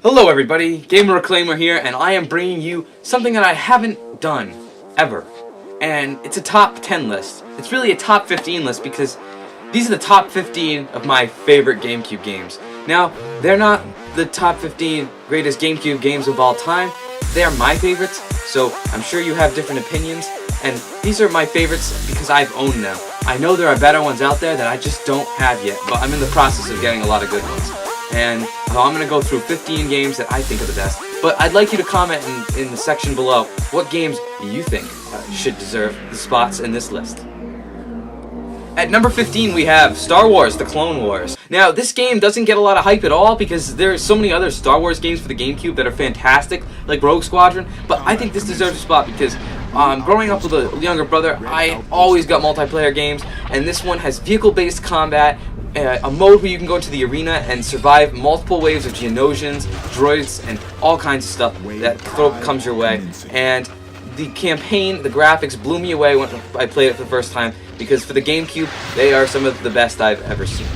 Hello everybody, Gamer Reclaimer here, and I am bringing you something that I haven't done, ever. And it's a top 10 list. It's really a top 15 list because these are the top 15 of my favorite GameCube games. Now, they're not the top 15 greatest GameCube games of all time. They are my favorites, so I'm sure you have different opinions. And these are my favorites because I've owned them. I know there are better ones out there that I just don't have yet, but I'm in the process of getting a lot of good ones. And I'm going to go through 15 games that I think are the best. But I'd like you to comment in the section below what games you think should deserve the spots in this list. At number 15 we have Star Wars: The Clone Wars. Now this game doesn't get a lot of hype at all because there's so many other Star Wars games for the GameCube that are fantastic, like Rogue Squadron, but I think this deserves a spot because growing up with a younger brother, I always got multiplayer games, and this one has vehicle-based combat, a mode where you can go into the arena and survive multiple waves of Geonosians, droids, and all kinds of stuff that comes your way. And the campaign, the graphics blew me away when I played it for the first time because for the GameCube, they are some of the best I've ever seen.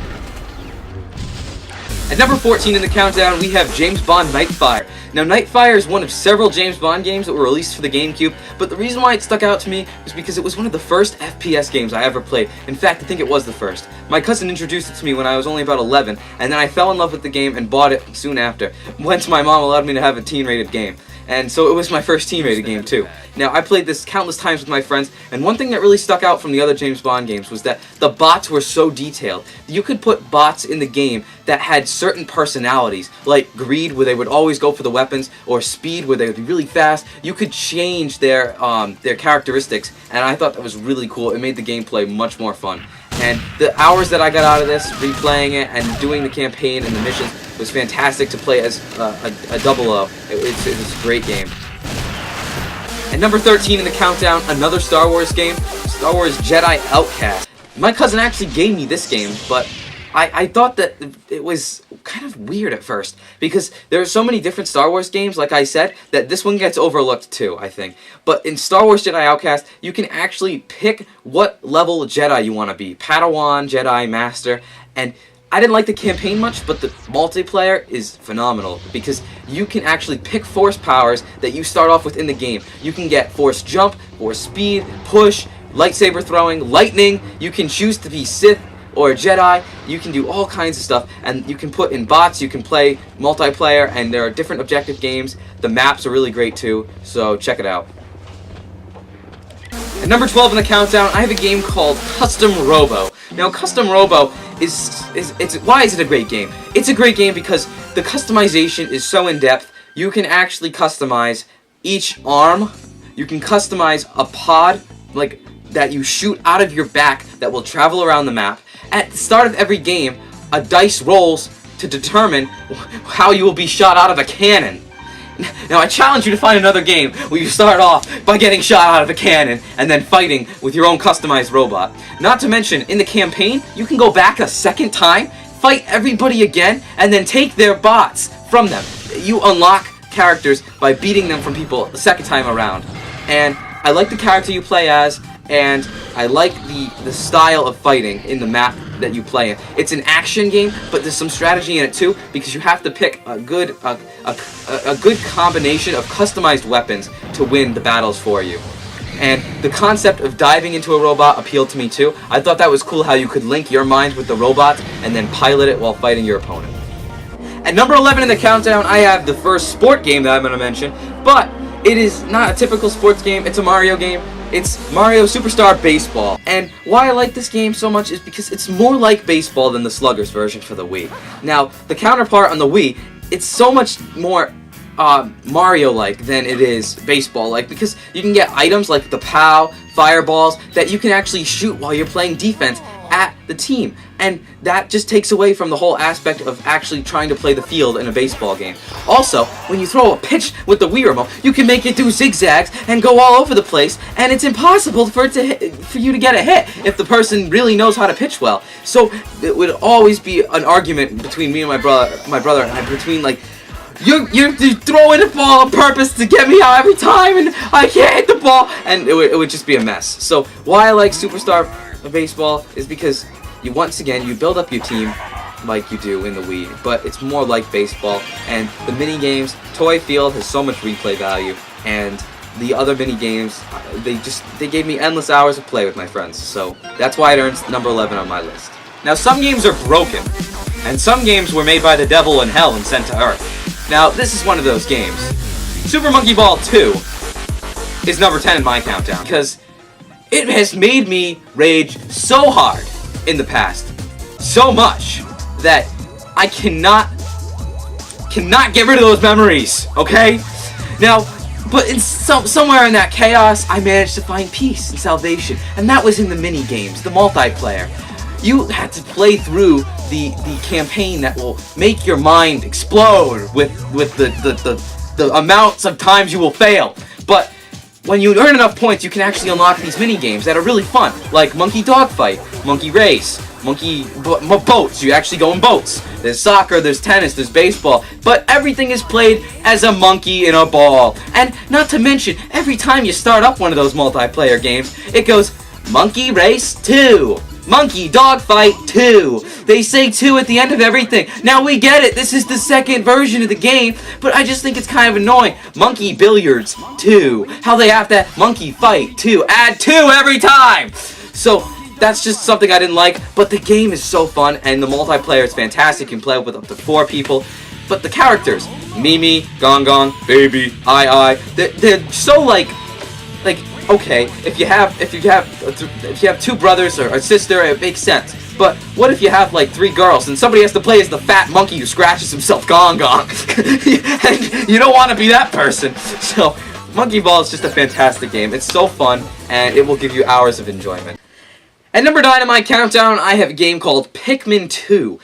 At number 14 in the countdown, we have James Bond Nightfire. Now, Nightfire is one of several James Bond games that were released for the GameCube, but the reason why it stuck out to me was because it was one of the first FPS games I ever played. In fact, I think it was the first. My cousin introduced it to me when I was only about 11, and then I fell in love with the game and bought it soon after, once my mom allowed me to have a teen-rated game. And so it was my first teen-rated game too. Now, I played this countless times with my friends, and one thing that really stuck out from the other James Bond games was that the bots were so detailed. You could put bots in the game that had certain personalities, like Greed, where they would always go for the weapons, or Speed, where they would be really fast. You could change their characteristics, and I thought that was really cool. It made the gameplay much more fun. And the hours that I got out of this, replaying it and doing the campaign and the missions, was fantastic to play as a 00. It was a great game. At number 13 in the countdown, another Star Wars game, Star Wars Jedi Outcast. My cousin actually gave me this game, but I thought that it was kind of weird at first, because there are so many different Star Wars games, like I said, that this one gets overlooked too, I think. But in Star Wars Jedi Outcast, you can actually pick what level Jedi you want to be. Padawan, Jedi, Master, and I didn't like the campaign much, but the multiplayer is phenomenal because you can actually pick force powers that you start off with in the game. You can get force jump, force speed, push, lightsaber throwing, lightning. You can choose to be Sith or Jedi. You can do all kinds of stuff, and you can put in bots, you can play multiplayer, and there are different objective games. The maps are really great too, so check it out. At number 12 in the countdown, I have a game called Custom Robo. Now, Custom Robo why is it a great game? It's a great game because the customization is so in-depth. You can actually customize each arm. You can customize a pod, like, that you shoot out of your back that will travel around the map. At the start of every game, a dice rolls to determine how you will be shot out of a cannon. Now, I challenge you to find another game where you start off by getting shot out of a cannon and then fighting with your own customized robot. Not to mention, in the campaign, you can go back a second time, fight everybody again, and then take their bots from them. You unlock characters by beating them from people the second time around. And I like the character you play as, and I like the style of fighting in the map that you play in. It's an action game, but there's some strategy in it too, because you have to pick a good combination of customized weapons to win the battles for you. And the concept of diving into a robot appealed to me too. I thought that was cool how you could link your mind with the robot and then pilot it while fighting your opponent. At number 11 in the countdown, I have the first sport game that I'm going to mention, but it is not a typical sports game. It's a Mario game. It's Mario Superstar Baseball. And why I like this game so much is because it's more like baseball than the Sluggers version for the Wii. Now, the counterpart on the Wii, it's so much more Mario-like than it is baseball-like, because you can get items like the POW, fireballs, that you can actually shoot while you're playing defense at the team. And that just takes away from the whole aspect of actually trying to play the field in a baseball game. Also, when you throw a pitch with the Wii remote, you can make it do zigzags and go all over the place, and it's impossible for you to get a hit if the person really knows how to pitch well. So it would always be an argument between me and my brother, and between like, you're throwing the ball on purpose to get me out every time, and I can't hit the ball, and it would just be a mess. So why I like Superstar Baseball is because once again you build up your team, like you do in the Wii, but it's more like baseball. And the mini games, Toy Field has so much replay value, and the other mini games, they gave me endless hours of play with my friends. So that's why it earns number 11 on my list. Now, some games are broken, and some games were made by the devil in hell and sent to Earth. Now, this is one of those games. Super Monkey Ball 2 is number 10 in my countdown, because it has made me rage so hard in the past, so much, that I cannot get rid of those memories, okay? Now, but somewhere in that chaos, I managed to find peace and salvation, and that was in the mini games, the multiplayer. You had to play through the campaign that will make your mind explode with the amounts of times you will fail. But when you earn enough points, you can actually unlock these mini games that are really fun, like Monkey Dogfight, Monkey Race, Monkey Boats. You actually go in boats. There's soccer, there's tennis, there's baseball, but everything is played as a monkey in a ball. And not to mention, every time you start up one of those multiplayer games, it goes Monkey Race 2. Monkey Dogfight 2. They say 2 at the end of everything. Now we get it, this is the second version of the game, but I just think it's kind of annoying. Monkey Billiards 2. How they have that Monkey Fight 2. Add 2 every time! So, that's just something I didn't like, but the game is so fun, and the multiplayer is fantastic. You can play with up to 4 people. But the characters, Mimi, Gong Gong, Baby, I, they're so like, okay, if you have 2 brothers or a sister, it makes sense. But what if you have like 3 girls and somebody has to play as the fat monkey who scratches himself Gong Gong? And you don't want to be that person. So Monkey Ball is just a fantastic game. It's so fun, and it will give you hours of enjoyment. At number 9 in my countdown, I have a game called Pikmin 2.